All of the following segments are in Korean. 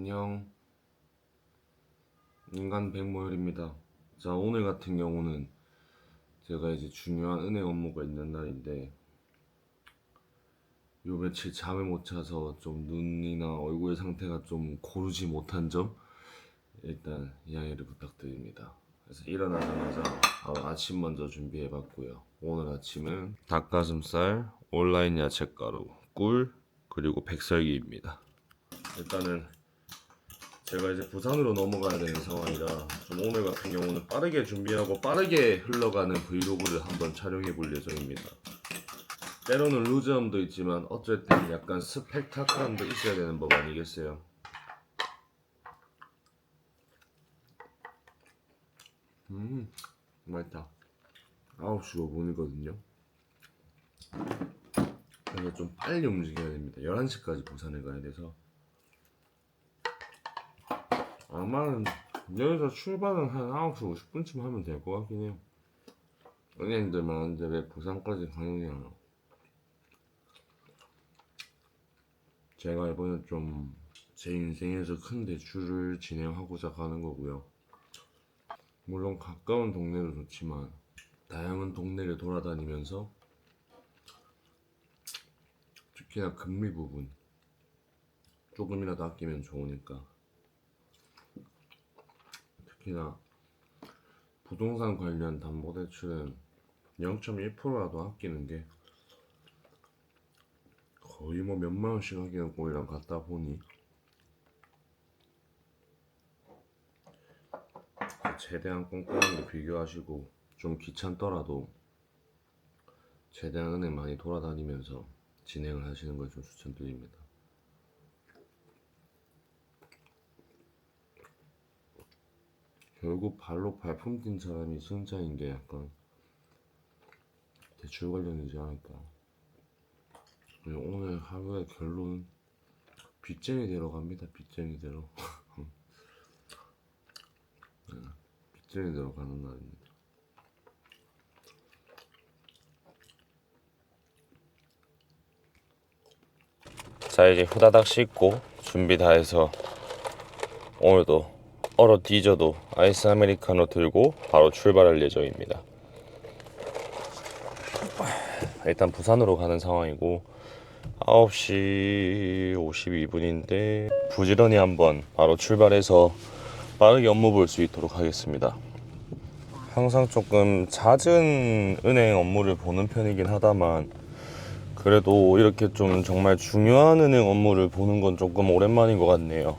안녕. 인간 백모열입니다. 자, 오늘 같은 경우는 제가 이제 중요한 은행 업무가 있는 날인데 요 며칠 잠을 못 자서 좀 눈이나 얼굴 상태가 좀 고르지 못한 점 일단 양해를 부탁드립니다. 그래서 일어나자마자 바로 아침 먼저 준비해봤고요. 오늘 아침은 닭가슴살, 온라인 야채가루, 꿀, 그리고 백설기입니다. 일단은 제가 이제 부산으로 넘어가야 되는 상황이라 좀 오늘 같은 경우는 빠르게 준비하고 빠르게 흘러가는 브이로그를 한번 촬영해 볼 예정입니다. 때로는 루즈함도 있지만 어쩔 땐 약간 스펙타클함도 있어야 되는 법 아니겠어요? 맛있다. 9시 5분이거든요. 그래서 좀 빨리 움직여야 됩니다. 11시까지 부산에 가야 돼서 아마 여기서 출발은 한 9시 50분쯤 하면 될 것 같긴 해요. 은행들 많은데 왜 부산까지 가느냐. 제가 이번에 좀 제 인생에서 큰 대출을 진행하고자 가는 거고요. 물론 가까운 동네도 좋지만 다양한 동네를 돌아다니면서 특히나 금리 부분 조금이라도 아끼면 좋으니까, 특히나 부동산 관련 담보대출은 0.1%라도 아끼는 게 거의 뭐 몇만 원씩 아끼는 꼴이랑 같다 보니 최대한 꼼꼼하게 비교하시고 좀 귀찮더라도 최대한 은행 많이 돌아다니면서 진행을 하시는 걸 좀 추천드립니다. 결국 발로 발품 뛴 사람이 승자인 게 약간 대출 관련이지 않을까. 오늘 하루의 결론은 빚쟁이대로 갑니다. 빚쟁이대로. 네, 빚쟁이대로 가는 날입니다. 자, 이제 후다닥 씻고 준비 다 해서 오늘도 얼어 뒤져도 아이스 아메리카노 들고 바로 출발할 예정입니다. 일단 부산으로 가는 상황이고 9시 52분인데 부지런히 한번 바로 출발해서 빠르게 업무 볼 수 있도록 하겠습니다. 항상 조금 잦은 은행 업무를 보는 편이긴 하다만 그래도 이렇게 좀 정말 중요한 은행 업무를 보는 건 조금 오랜만인 것 같네요.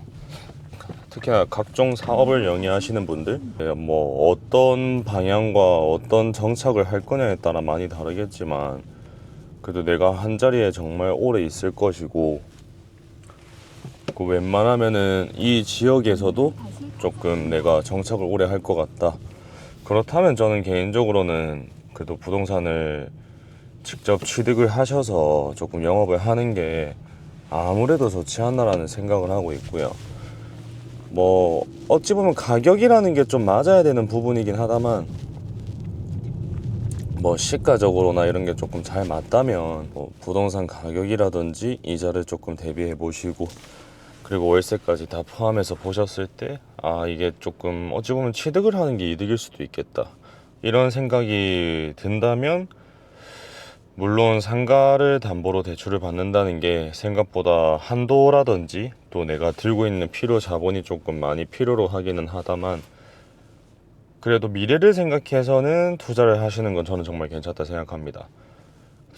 특히나 각종 사업을 영위하시는 분들, 뭐 어떤 방향과 어떤 정착을 할 거냐에 따라 많이 다르겠지만 그래도 내가 한 자리에 정말 오래 있을 것이고 그 웬만하면은 이 지역에서도 조금 내가 정착을 오래 할 것 같다. 그렇다면 저는 개인적으로는 그래도 부동산을 직접 취득을 하셔서 조금 영업을 하는 게 아무래도 좋지 않나라는 생각을 하고 있고요. 뭐 어찌 보면 가격이라는 게 좀 맞아야 되는 부분이긴 하다만 뭐 시가적으로나 이런 게 조금 잘 맞다면 뭐 부동산 가격이라든지 이자를 조금 대비해 보시고 그리고 월세까지 다 포함해서 보셨을 때 아, 이게 조금 어찌 보면 취득을 하는 게 이득일 수도 있겠다 이런 생각이 든다면, 물론 상가를 담보로 대출을 받는다는 게 생각보다 한도라든지 또 내가 들고 있는 필요 자본이 조금 많이 필요로 하기는 하다만 그래도 미래를 생각해서는 투자를 하시는 건 저는 정말 괜찮다 생각합니다.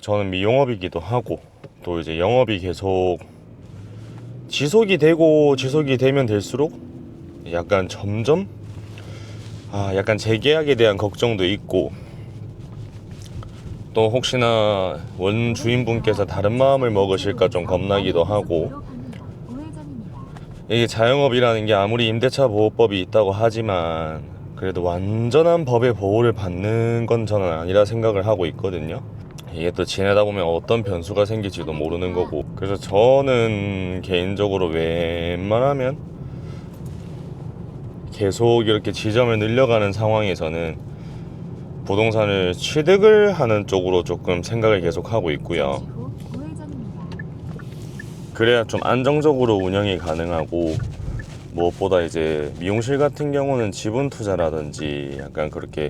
저는 미용업이기도 하고 또 이제 영업이 계속 지속이 되면 될수록 약간 점점 약간 재계약에 대한 걱정도 있고 또 혹시나 원주인분께서 다른 마음을 먹으실까 좀 겁나기도 하고, 이게 자영업이라는 게 아무리 임대차 보호법이 있다고 하지만 그래도 완전한 법의 보호를 받는 건 저는 아니라 생각을 하고 있거든요. 이게 또 지내다 보면 어떤 변수가 생길지도 모르는 거고, 그래서 저는 개인적으로 웬만하면 계속 이렇게 지점을 늘려가는 상황에서는 부동산을 취득을 하는 쪽으로 조금 생각을 계속 하고 있고요. 그래야 좀 안정적으로 운영이 가능하고 무엇보다 이제 미용실 같은 경우는 지분 투자라든지 약간 그렇게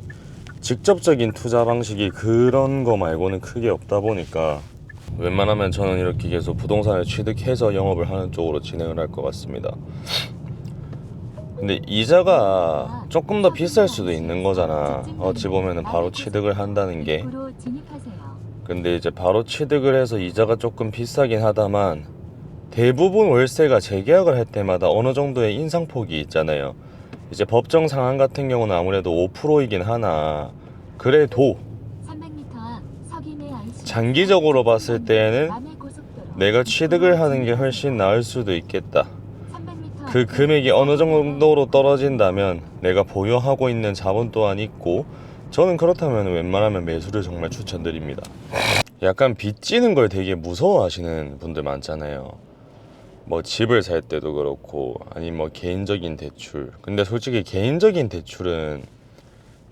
직접적인 투자 방식이 그런 거 말고는 크게 없다 보니까 웬만하면 저는 이렇게 계속 부동산을 취득해서 영업을 하는 쪽으로 진행을 할 것 같습니다. 근데 이자가 조금 더 비쌀 수도 있는 거잖아. 어찌 보면은 바로 취득을 한다는 게. 근데 이제 바로 취득을 해서 이자가 조금 비싸긴 하다만 대부분 월세가 재계약을 할 때마다 어느 정도의 인상폭이 있잖아요. 이제 법정 상한 같은 경우는 아무래도 5%이긴 하나 그래도 장기적으로 봤을 때에는 내가 취득을 하는 게 훨씬 나을 수도 있겠다. 그 금액이 어느 정도로 떨어진다면 내가 보유하고 있는 자본 또한 있고, 저는 그렇다면 웬만하면 매수를 정말 추천드립니다. 약간 빚지는 걸 되게 무서워하시는 분들 많잖아요. 뭐 집을 살 때도 그렇고 아니면 뭐 개인적인 대출. 근데 솔직히 개인적인 대출은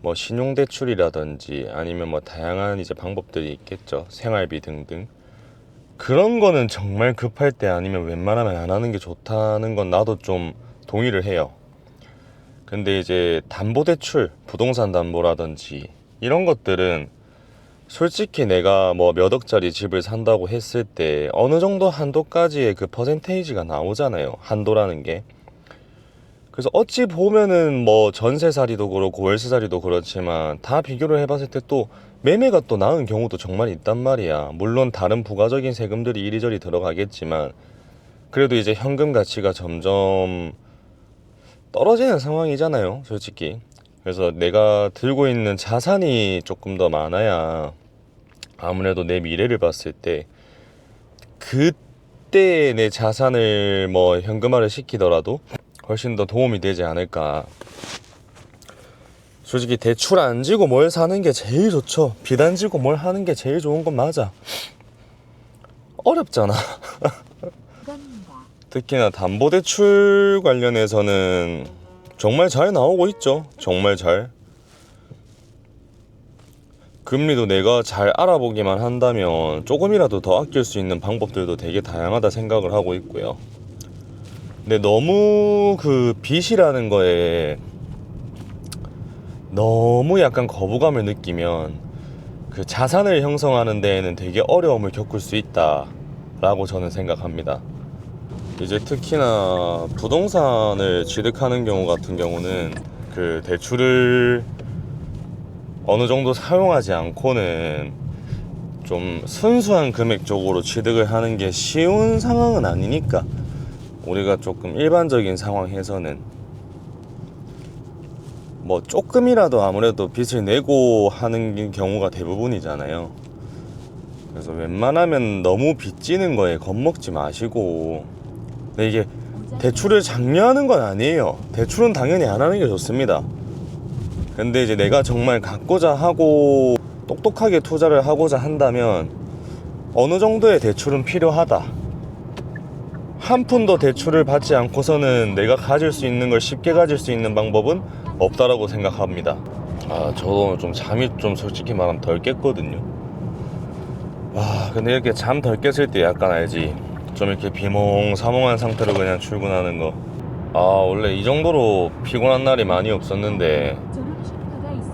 뭐 신용대출이라든지 아니면 뭐 다양한 이제 방법들이 있겠죠. 생활비 등등. 그런 거는 정말 급할 때 아니면 웬만하면 안 하는 게 좋다는 건 나도 좀 동의를 해요. 근데 이제 담보대출, 부동산 담보라든지 이런 것들은 솔직히 내가 뭐 몇 억짜리 집을 산다고 했을 때 어느 정도 한도까지의 그 퍼센테이지가 나오잖아요. 한도라는 게. 그래서 어찌 보면은 뭐 전세살이도 그렇고 월세살이도 그렇지만 다 비교를 해봤을 때 또 매매가 또 나은 경우도 정말 있단 말이야. 물론 다른 부가적인 세금들이 이리저리 들어가겠지만 그래도 이제 현금 가치가 점점 떨어지는 상황이잖아요, 솔직히. 그래서 내가 들고 있는 자산이 조금 더 많아야 아무래도 내 미래를 봤을 때 그때 내 자산을 뭐 현금화를 시키더라도 훨씬 더 도움이 되지 않을까. 솔직히 대출 안 지고 뭘 사는 게 제일 좋죠. 빚 안 지고 뭘 하는 게 제일 좋은 건 맞아. 어렵잖아. 특히나 담보대출 관련해서는 정말 잘 나오고 있죠. 정말 잘. 금리도 내가 잘 알아보기만 한다면 조금이라도 더 아낄 수 있는 방법들도 되게 다양하다 생각을 하고 있고요. 근데 너무 그 빚이라는 거에 너무 약간 거부감을 느끼면 그 자산을 형성하는 데에는 되게 어려움을 겪을 수 있다라고 저는 생각합니다. 이제 특히나 부동산을 취득하는 경우 같은 경우는 그 대출을 어느 정도 사용하지 않고는 좀 순수한 금액 쪽으로 취득을 하는 게 쉬운 상황은 아니니까 우리가 조금 일반적인 상황에서는 뭐 조금이라도 아무래도 빚을 내고 하는 경우가 대부분이잖아요. 그래서 웬만하면 너무 빚지는 거에 겁먹지 마시고. 근데 이게 대출을 장려하는 건 아니에요. 대출은 당연히 안 하는 게 좋습니다. 근데 이제 내가 정말 갖고자 하고 똑똑하게 투자를 하고자 한다면 어느 정도의 대출은 필요하다. 한 푼도 대출을 받지 않고서는 내가 가질 수 있는 걸 쉽게 가질 수 있는 방법은 없다라고 생각합니다. 저도 오늘 좀 잠이 좀 솔직히 말하면 덜 깼거든요. 근데 이렇게 잠 덜 깼을 때 약간 알지. 좀 이렇게 비몽사몽한 상태로 그냥 출근하는 거. 원래 이 정도로 피곤한 날이 많이 없었는데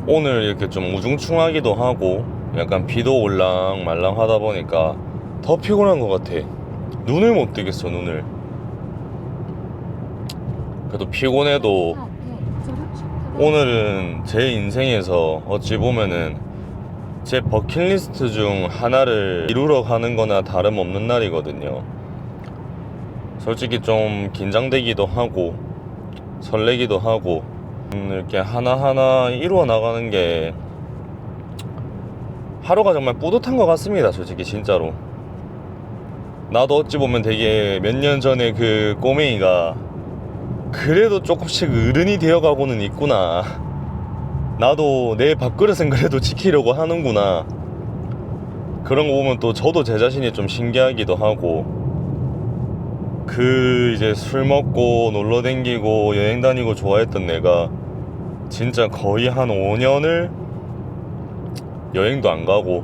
오늘 이렇게 좀 우중충하기도 하고 약간 비도 올랑 말랑 하다 보니까 더 피곤한 것 같아. 눈을 못 뜨겠어, 눈을. 그래도 피곤해도 오늘은 제 인생에서 어찌 보면은 제 버킷리스트 중 하나를 이루러 가는 거나 다름없는 날이거든요. 솔직히 좀 긴장되기도 하고 설레기도 하고 이렇게 하나하나 이루어 나가는 게 하루가 정말 뿌듯한 것 같습니다. 솔직히 진짜로. 나도 어찌 보면 되게 몇 년 전에 그 꼬맹이가 그래도 조금씩 어른이 되어가고는 있구나. 나도 내 밥그릇은 그래도 지키려고 하는구나. 그런 거 보면 또 저도 제 자신이 좀 신기하기도 하고, 그 이제 술 먹고 놀러 댕기고 여행 다니고 좋아했던 내가 진짜 거의 한 5년을 여행도 안 가고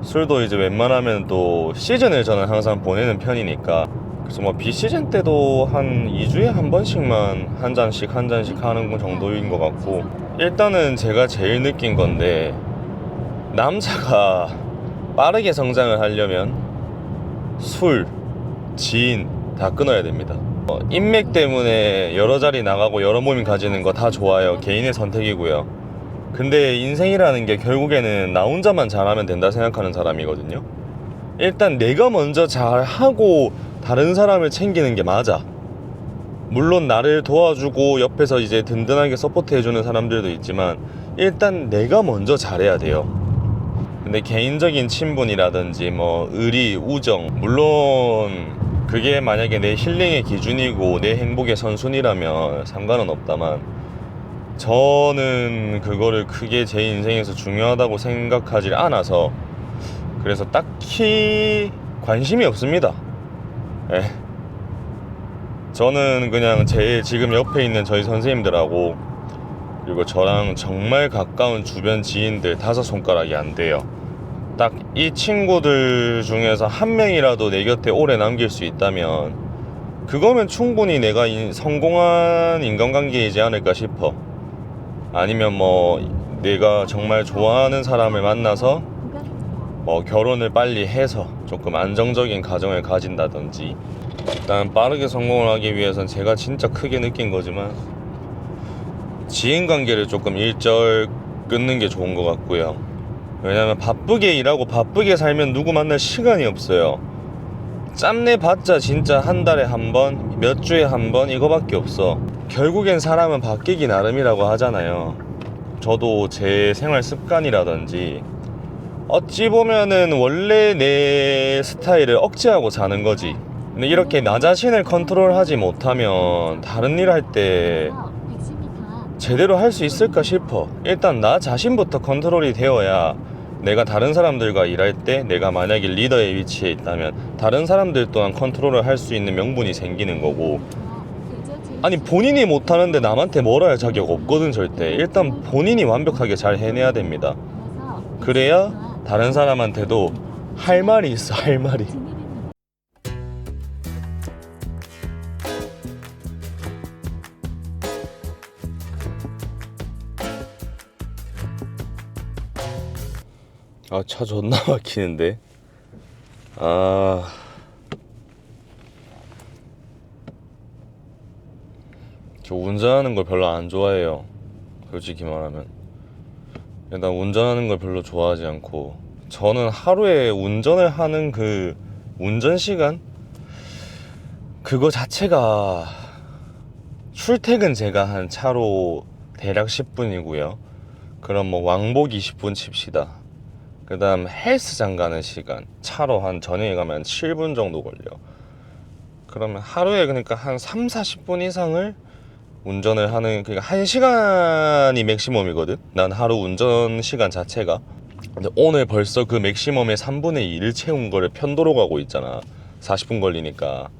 술도 이제 웬만하면 또 시즌을 저는 항상 보내는 편이니까 그래서 뭐 비시즌 때도 한 2주에 한 번씩만 한 잔씩 하는 거 정도인 것 같고, 일단은 제가 제일 느낀 건데, 남자가 빠르게 성장을 하려면 술, 지인 다 끊어야 됩니다. 인맥 때문에 여러 자리 나가고 여러 모임 가지는 거 다 좋아요. 개인의 선택이고요. 근데 인생이라는 게 결국에는 나 혼자만 잘하면 된다 생각하는 사람이거든요. 일단 내가 먼저 잘하고 다른 사람을 챙기는 게 맞아. 물론 나를 도와주고 옆에서 이제 든든하게 서포트해주는 사람들도 있지만 일단 내가 먼저 잘해야 돼요. 근데 개인적인 친분이라든지 뭐 의리, 우정, 물론 그게 만약에 내 힐링의 기준이고 내 행복의 선순위라면 상관은 없다만, 저는 그거를 크게 제 인생에서 중요하다고 생각하지 않아서 그래서 딱히 관심이 없습니다. 예. 저는 그냥 제 지금 옆에 있는 저희 선생님들하고 그리고 저랑 정말 가까운 주변 지인들 5손가락이 안 돼요. 딱 이 친구들 중에서 한 명이라도 내 곁에 오래 남길 수 있다면 그거면 충분히 내가 성공한 인간관계이지 않을까 싶어. 아니면 뭐 내가 정말 좋아하는 사람을 만나서 뭐 결혼을 빨리 해서 조금 안정적인 가정을 가진다든지. 일단 빠르게 성공을 하기 위해선 제가 진짜 크게 느낀 거지만 지인관계를 조금 일절 끊는 게 좋은 것 같고요. 왜냐면 바쁘게 일하고 바쁘게 살면 누구 만날 시간이 없어요. 짬내 봤자 진짜 한 달에 한 번, 몇 주에 한 번 이거밖에 없어. 결국엔 사람은 바뀌기 나름이라고 하잖아요. 저도 제 생활 습관이라든지 어찌 보면은 원래 내 스타일을 억제하고 사는 거지. 근데 이렇게 나 자신을 컨트롤하지 못하면 다른 일 할 때 제대로 할 수 있을까 싶어. 일단 나 자신부터 컨트롤이 되어야 내가 다른 사람들과 일할 때 내가 만약에 리더의 위치에 있다면 다른 사람들 또한 컨트롤을 할 수 있는 명분이 생기는 거고, 아니 본인이 못하는데 남한테 뭐라 할 자격 없거든. 절대. 일단 본인이 완벽하게 잘 해내야 됩니다. 그래야 다른 사람한테도 할 말이 있어. 할 말이. 아, 차 존나 막히는데. 저 운전하는 걸 별로 안 좋아해요. 솔직히 말하면. 난 운전하는 걸 별로 좋아하지 않고, 저는 하루에 운전을 하는 그 운전 시간? 그거 자체가, 출퇴근 제가 한 차로 대략 10분이고요. 그럼 뭐 왕복 20분 칩시다. 그 다음 헬스장 가는 시간 차로 한 저녁에 가면 7분 정도 걸려. 그러면 하루에 그러니까 한 3, 40분 이상을 운전을 하는, 그러니까 1시간이 맥시멈이거든. 난 하루 운전 시간 자체가. 근데 오늘 벌써 그 맥시멈의 3분의 2를 채운 거를 편도로 가고 있잖아. 40분 걸리니까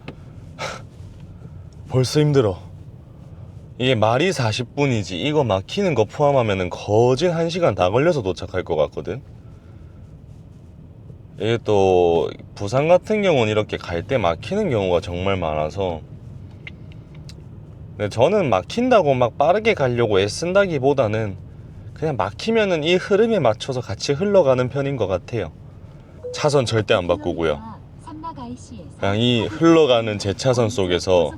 벌써 힘들어. 이게 말이 40분이지 이거 막히는 거 포함하면은 거진 1시간 다 걸려서 도착할 것 같거든. 이게 또 부산 같은 경우는 이렇게 갈 때 막히는 경우가 정말 많아서, 근데 저는 막힌다고 막 빠르게 가려고 애쓴다기보다는 그냥 막히면은 이 흐름에 맞춰서 같이 흘러가는 편인 것 같아요. 차선 절대 안 바꾸고요. 그냥 이 흘러가는 제 차선 속에서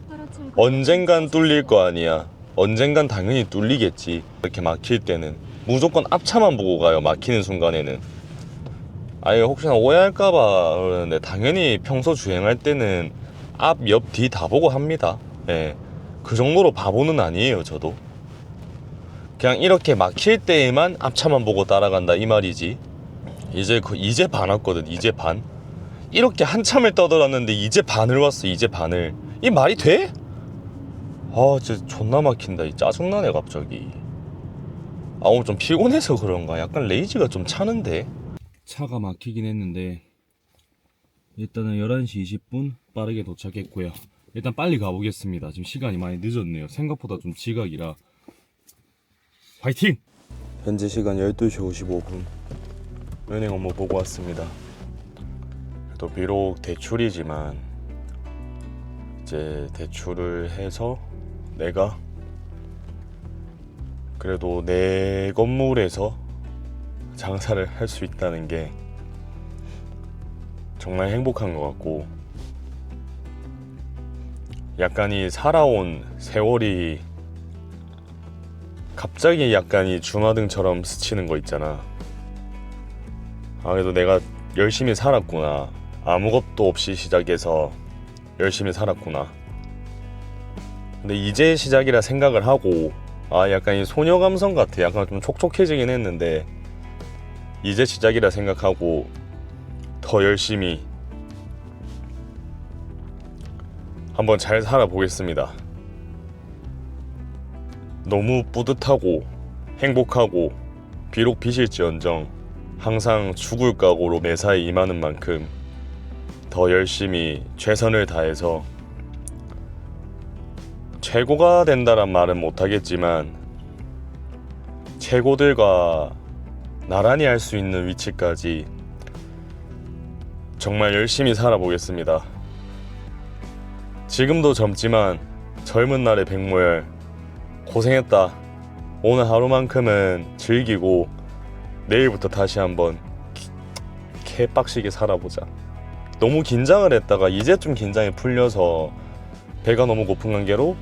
언젠간 뚫릴 거 아니야. 언젠간 당연히 뚫리겠지. 이렇게 막힐 때는 무조건 앞차만 보고 가요. 막히는 순간에는. 아니 혹시나 오해할까봐 그러는데 당연히 평소 주행할 때는 앞, 옆, 뒤 다 보고 합니다. 예. 그 정도로 바보는 아니에요. 저도 그냥 이렇게 막힐 때에만 앞차만 보고 따라간다 이 말이지. 이제 반 왔거든. 이제 반. 이렇게 한참을 떠들었는데 이제 반을 왔어. 이제 반을. 이 말이 돼? 아 진짜 존나 막힌다. 이 짜증나네 갑자기. 아 오늘 좀 피곤해서 그런가 약간 레이지가 좀 차는데. 차가 막히긴 했는데 일단은 11시 20분 빠르게 도착했고요. 일단 빨리 가보겠습니다. 지금 시간이 많이 늦었네요. 생각보다 좀 지각이라. 화이팅! 현재 시간 12시 55분 은행 업무 보고 왔습니다. 또 비록 대출이지만 이제 대출을 해서 내가 그래도 내 건물에서 장사를 할 수 있다는 게 정말 행복한 것 같고, 약간 이 살아온 세월이 갑자기 약간 이 주마등처럼 스치는 거 있잖아. 아, 그래도 내가 열심히 살았구나. 아무것도 없이 시작해서 열심히 살았구나. 근데 이제 시작이라 생각을 하고, 아, 약간 이 소녀 감성 같아. 약간 좀 촉촉해지긴 했는데 이제 시작이라 생각하고 더 열심히 한번 잘 살아보겠습니다. 너무 뿌듯하고 행복하고, 비록 빚일지언정 항상 죽을 각오로 매사에 임하는 만큼 더 열심히 최선을 다해서 최고가 된다란 말은 못하겠지만 최고들과 나란히 할 수 있는 위치까지 정말 열심히 살아보겠습니다. 지금도 젊지만 젊은 날의 백모열 고생했다. 오늘 하루만큼은 즐기고 내일부터 다시 한번 개빡시게 살아보자. 너무 긴장을 했다가 이제 좀 긴장이 풀려서 배가 너무 고픈 관계로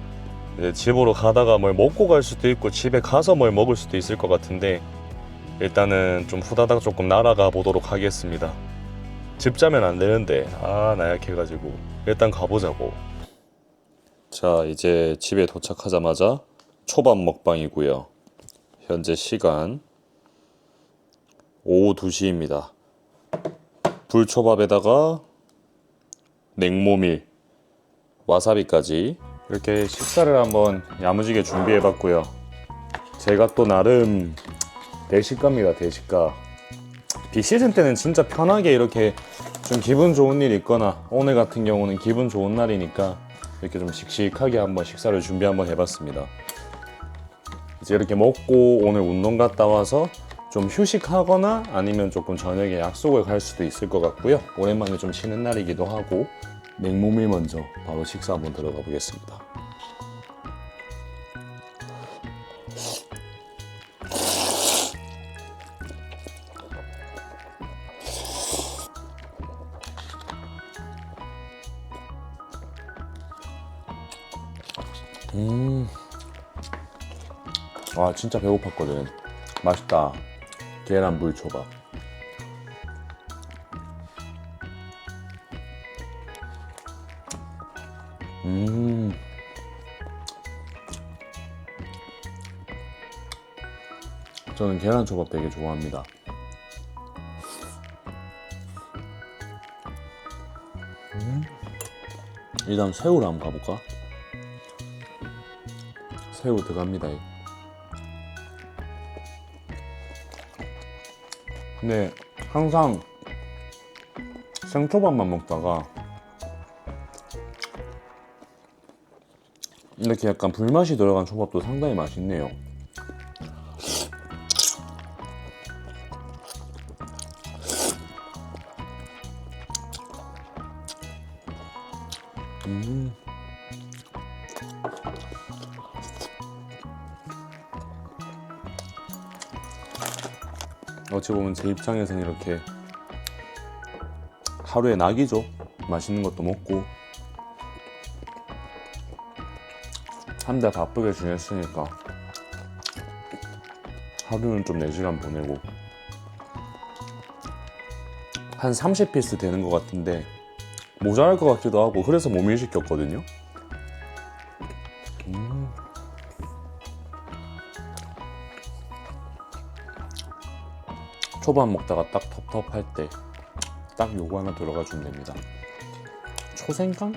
집으로 가다가 뭘 먹고 갈 수도 있고 집에 가서 뭘 먹을 수도 있을 것 같은데, 일단은 좀 후다닥 조금 날아가 보도록 하겠습니다. 집 자면 안 되는데 나약해가지고 일단 가보자고. 자, 이제 집에 도착하자마자 초밥 먹방이고요. 현재 시간 오후 2시입니다. 불초밥에다가 냉모밀, 와사비까지 이렇게 식사를 한번 야무지게 준비해봤고요. 제가 또 나름 대식가입니다. 대식가. 비시즌 때는 진짜 편하게 이렇게 좀 기분 좋은 일 있거나, 오늘 같은 경우는 기분 좋은 날이니까 이렇게 좀 씩씩하게 한번 식사를 준비 한번 해봤습니다. 이제 이렇게 먹고 오늘 운동 갔다 와서 좀 휴식하거나 아니면 조금 저녁에 약속을 갈 수도 있을 것 같고요. 오랜만에 좀 쉬는 날이기도 하고, 냉모밀 먼저 바로 식사 한번 들어가 보겠습니다. 와, 진짜 배고팠거든. 맛있다. 계란 물초밥. 저는 계란초밥 되게 좋아합니다. 일단 새우를 한번 가볼까? 새우 들어갑니다. 근데 항상 생초밥만 먹다가 이렇게 약간 불맛이 들어간 초밥도 상당히 맛있네요. 어찌 보면 제 입장에서는 이렇게 하루의 낙이죠. 맛있는 것도 먹고 한 달 바쁘게 지냈으니까 하루는 좀 내 시간 보내고, 한 30피스 되는 것 같은데 모자랄 것 같기도 하고, 그래서 모밀 시켰거든요. 초밥 먹다가 딱 텁텁할 때 딱 요거 하나 들어가 주면 됩니다. 초생강?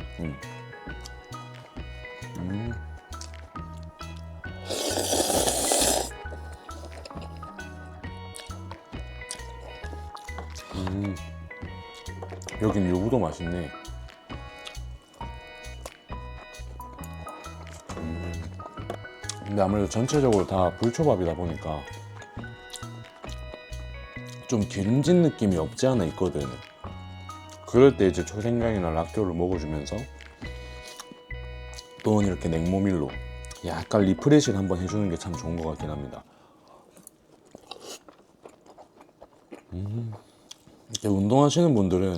여긴 요구도 맛있네. 근데 아무래도 전체적으로 다 불초밥이다 보니까 좀 기름진 느낌이 없지 않아 있거든. 그럴 때 이제 초생강이나 락교를 먹어주면서 또는 이렇게 냉모밀로 약간 리프레시를 한번 해주는 게 참 좋은 것 같긴 합니다. 이렇게 운동하시는 분들은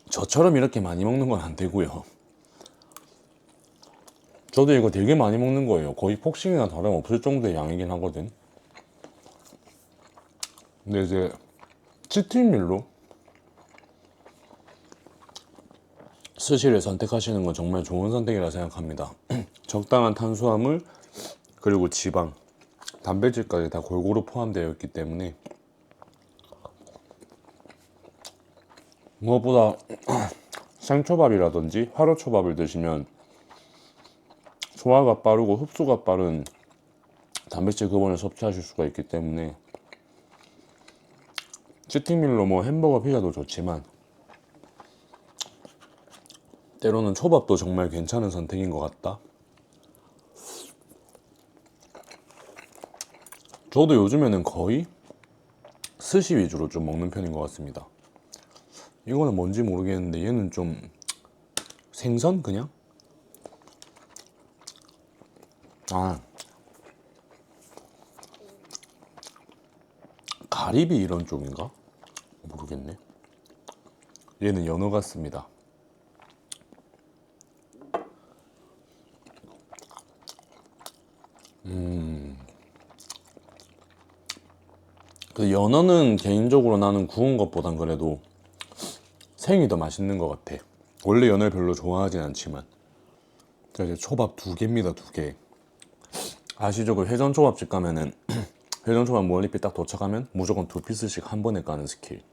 저처럼 이렇게 많이 먹는 건 안 되고요. 저도 이거 되게 많이 먹는 거예요. 거의 폭식이나 다름없을 정도의 양이긴 하거든. 근데 이제 치팅밀로 스시를 선택하시는 건 정말 좋은 선택이라 생각합니다. 적당한 탄수화물 그리고 지방, 단백질까지 다 골고루 포함되어 있기 때문에 무엇보다 생초밥이라든지 화로초밥을 드시면 소화가 빠르고 흡수가 빠른 단백질 근원을 섭취하실 수가 있기 때문에 치팅밀로 뭐 햄버거, 피자도 좋지만 때로는 초밥도 정말 괜찮은 선택인 것 같다. 저도 요즘에는 거의 스시 위주로 좀 먹는 편인 것 같습니다. 이거는 뭔지 모르겠는데 얘는 좀 생선 그냥? 가리비 이런 쪽인가? 모르겠네. 얘는 연어 같습니다. 그 연어는 개인적으로 나는 구운 것보단 그래도 생이 더 맛있는 것 같아. 원래 연어를 별로 좋아하진 않지만. 그래서 초밥 2개입니다, 2개. 아시죠? 그 회전초밥집 가면은 회전초밥 무한리필 딱 도착하면 무조건 2피스씩 한 번에 까는 스킬.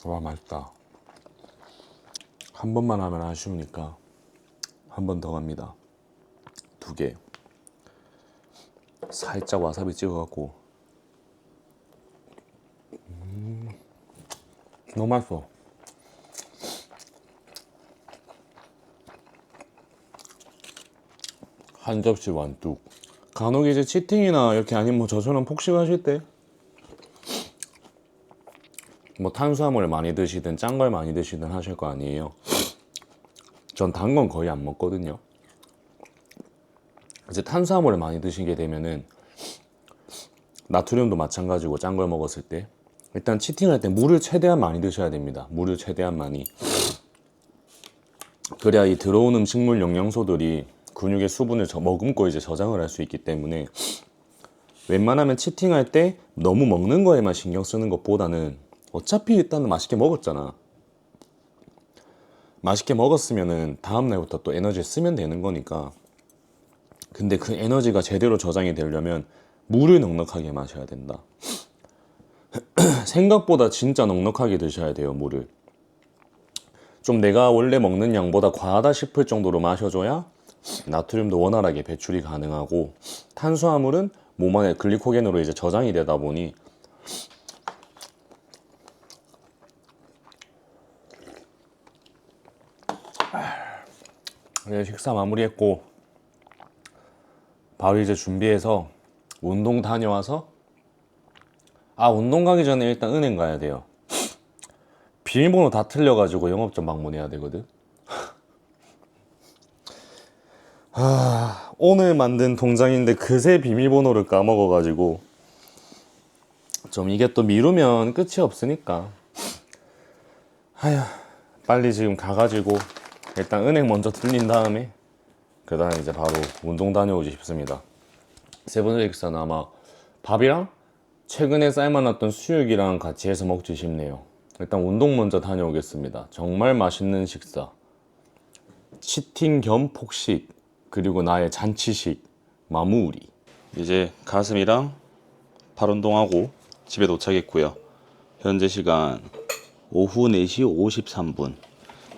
와, 맛있다. 한 번만 하면 아쉬우니까 한 번 더 갑니다. 2개. 살짝 와사비 찍어갖고 너무 맛있어. 한 접시 완뚝. 간혹 이제 치팅이나 이렇게 아니면 뭐 저처럼 폭식하실 때 뭐 탄수화물을 많이 드시든 짠 걸 많이 드시든 하실 거 아니에요. 전 단 건 거의 안 먹거든요. 이제 탄수화물을 많이 드시게 되면은 나트륨도 마찬가지고 짠 걸 먹었을 때 일단 치팅할 때 물을 최대한 많이 드셔야 됩니다. 물을 최대한 많이. 그래야 이 들어오는 음식물 영양소들이 근육의 수분을 머금고 이제 저장을 할 수 있기 때문에 웬만하면 치팅할 때 너무 먹는 거에만 신경 쓰는 것보다는 어차피 일단은 맛있게 먹었잖아. 맛있게 먹었으면은 다음날부터 또 에너지를 쓰면 되는 거니까. 근데 그 에너지가 제대로 저장이 되려면 물을 넉넉하게 마셔야 된다. 생각보다 진짜 넉넉하게 드셔야 돼요, 물을. 좀 내가 원래 먹는 양보다 과하다 싶을 정도로 마셔줘야 나트륨도 원활하게 배출이 가능하고 탄수화물은 몸 안에 글리코겐으로 이제 저장이 되다 보니 네, 식사 마무리했고 바로 이제 준비해서 운동 다녀와서 운동 가기 전에 일단 은행 가야 돼요. 비밀번호 다 틀려가지고 영업점 방문해야 되거든. 오늘 만든 통장인데 그새 비밀번호를 까먹어가지고 좀 이게 또 미루면 끝이 없으니까 빨리 지금 가가지고 일단 은행 먼저 들린 다음에 그 다음에 이제 바로 운동 다녀오지 싶습니다. 세 번째 식사는 아마 밥이랑 최근에 삶아놨던 수육이랑 같이 해서 먹지 싶네요. 일단 운동 먼저 다녀오겠습니다. 정말 맛있는 식사, 치팅 겸 폭식, 그리고 나의 잔치식 마무리. 이제 가슴이랑 팔 운동하고 집에 도착했고요. 현재 시간 오후 4시 53분.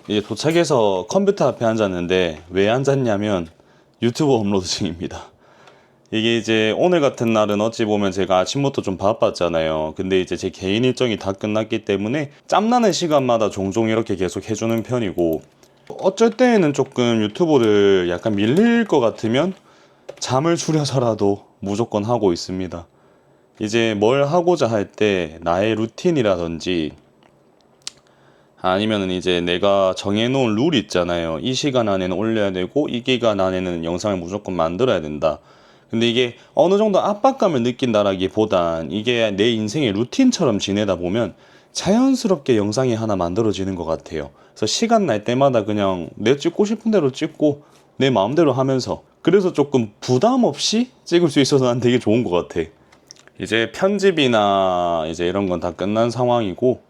이제 도착해서 컴퓨터 앞에 앉았는데 왜 앉았냐면 유튜브 업로드 중입니다. 이게 이제 오늘 같은 날은 어찌 보면 제가 아침부터 좀 바빴잖아요. 근데 이제 제 개인 일정이 다 끝났기 때문에 짬나는 시간마다 종종 이렇게 계속 해주는 편이고 어쩔 때에는 조금 유튜브를 약간 밀릴 것 같으면 잠을 줄여서라도 무조건 하고 있습니다. 이제 뭘 하고자 할 때 나의 루틴이라든지 아니면은 이제 내가 정해놓은 룰 있잖아요. 이 시간 안에는 올려야 되고 이 기간 안에는 영상을 무조건 만들어야 된다. 근데 이게 어느 정도 압박감을 느낀다라기보단 이게 내 인생의 루틴처럼 지내다 보면 자연스럽게 영상이 하나 만들어지는 것 같아요. 그래서 시간 날 때마다 그냥 내 찍고 싶은 대로 찍고 내 마음대로 하면서, 그래서 조금 부담 없이 찍을 수 있어서 난 되게 좋은 것 같아. 이제 편집이나 이제 이런 건 다 끝난 상황이고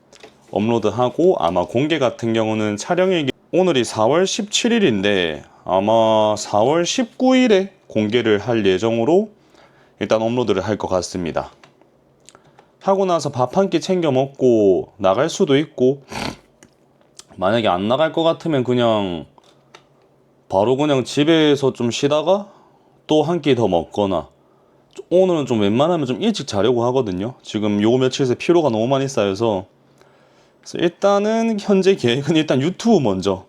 업로드하고, 아마 공개 같은 경우는 촬영일기 오늘이 4월 17일인데 아마 4월 19일에 공개를 할 예정으로 일단 업로드를 할 것 같습니다. 하고 나서 밥 한 끼 챙겨 먹고 나갈 수도 있고, 만약에 안 나갈 것 같으면 그냥 바로 그냥 집에서 좀 쉬다가 또 한 끼 더 먹거나, 오늘은 좀 웬만하면 좀 일찍 자려고 하거든요. 지금 요 며칠 새 피로가 너무 많이 쌓여서. 그래서 일단은 현재 계획은 일단 유튜브 먼저.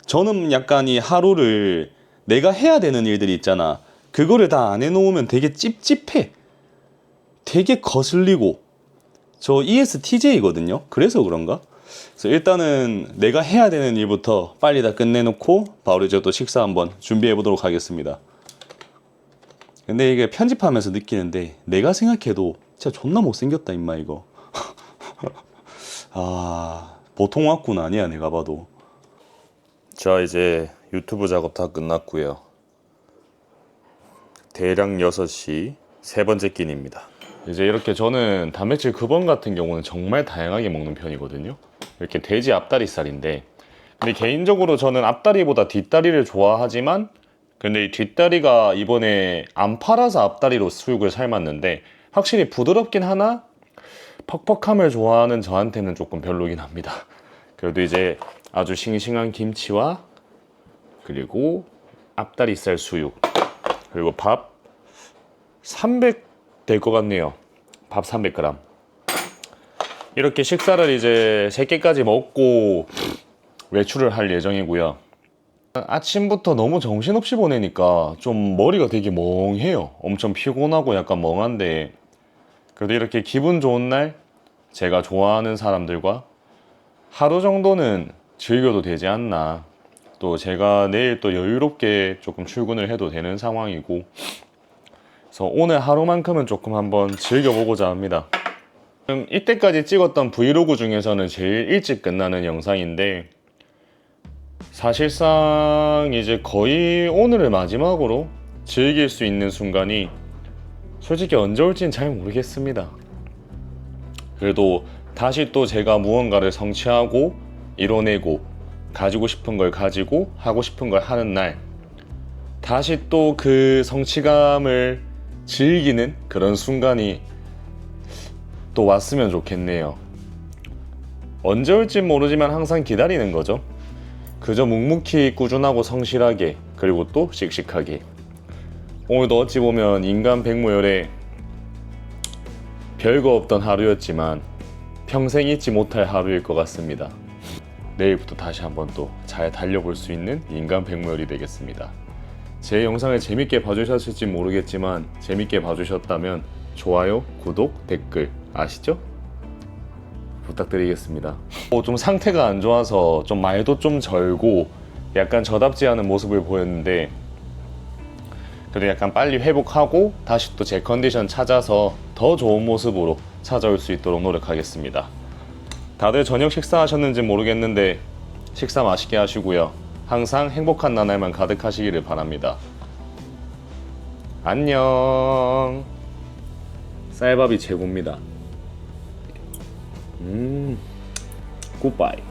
저는 약간 이 하루를 내가 해야 되는 일들이 있잖아. 그거를 다 안 해놓으면 되게 찝찝해. 되게 거슬리고. 저 ESTJ거든요. 그래서 그런가? 그래서 일단은 내가 해야 되는 일부터 빨리 다 끝내놓고 바로 이제 또 식사 한번 준비해 보도록 하겠습니다. 근데 이게 편집하면서 느끼는데 내가 생각해도 진짜 존나 못생겼다 임마 이거. 아, 보통 왔구나. 아니야 내가 봐도. 자, 이제 유튜브 작업 다 끝났고요. 대략 6시 세 번째 끼니입니다. 이제 이렇게 저는 단백질 급원 같은 경우는 정말 다양하게 먹는 편이거든요. 이렇게 돼지 앞다리살인데, 근데 개인적으로 저는 앞다리보다 뒷다리를 좋아하지만, 근데 이 뒷다리가 이번에 안 팔아서 앞다리로 수육을 삶았는데 확실히 부드럽긴 하나 퍽퍽함을 좋아하는 저한테는 조금 별로긴 합니다. 그래도 이제 아주 싱싱한 김치와 그리고 앞다리살 수육, 그리고 밥 300 될 것 같네요. 밥 300g. 이렇게 식사를 이제 3끼까지 먹고 외출을 할 예정이고요. 아침부터 너무 정신없이 보내니까 좀 머리가 되게 멍해요. 엄청 피곤하고 약간 멍한데, 그래도 이렇게 기분 좋은 날 제가 좋아하는 사람들과 하루 정도는 즐겨도 되지 않나. 또 제가 내일 또 여유롭게 조금 출근을 해도 되는 상황이고, 그래서 오늘 하루만큼은 조금 한번 즐겨보고자 합니다. 이때까지 찍었던 브이로그 중에서는 제일 일찍 끝나는 영상인데, 사실상 이제 거의 오늘을 마지막으로 즐길 수 있는 순간이 솔직히 언제 올지는 잘 모르겠습니다. 그래도 다시 또 제가 무언가를 성취하고 이뤄내고 가지고 싶은 걸 가지고 하고 싶은 걸 하는 날, 다시 또 그 성취감을 즐기는 그런 순간이 또 왔으면 좋겠네요. 언제 올진 모르지만 항상 기다리는 거죠. 그저 묵묵히 꾸준하고 성실하게, 그리고 또 씩씩하게. 오늘도 어찌 보면 인간 백무열에 별거 없던 하루였지만 평생 잊지 못할 하루일 것 같습니다. 내일부터 다시 한번 또 잘 달려볼 수 있는 인간 백무열이 되겠습니다. 제 영상을 재밌게 봐주셨을지 모르겠지만 재밌게 봐주셨다면 좋아요, 구독, 댓글 아시죠? 부탁드리겠습니다. 좀 상태가 안 좋아서 좀 말도 좀 절고 약간 저답지 않은 모습을 보였는데, 그래도 약간 빨리 회복하고 다시 또 제 컨디션 찾아서 더 좋은 모습으로 찾아올 수 있도록 노력하겠습니다. 다들 저녁 식사하셨는지 모르겠는데 식사 맛있게 하시고요. 항상 행복한 나날만 가득하시기를 바랍니다. 안녕. 쌀밥이 최고입니다. 굿바이.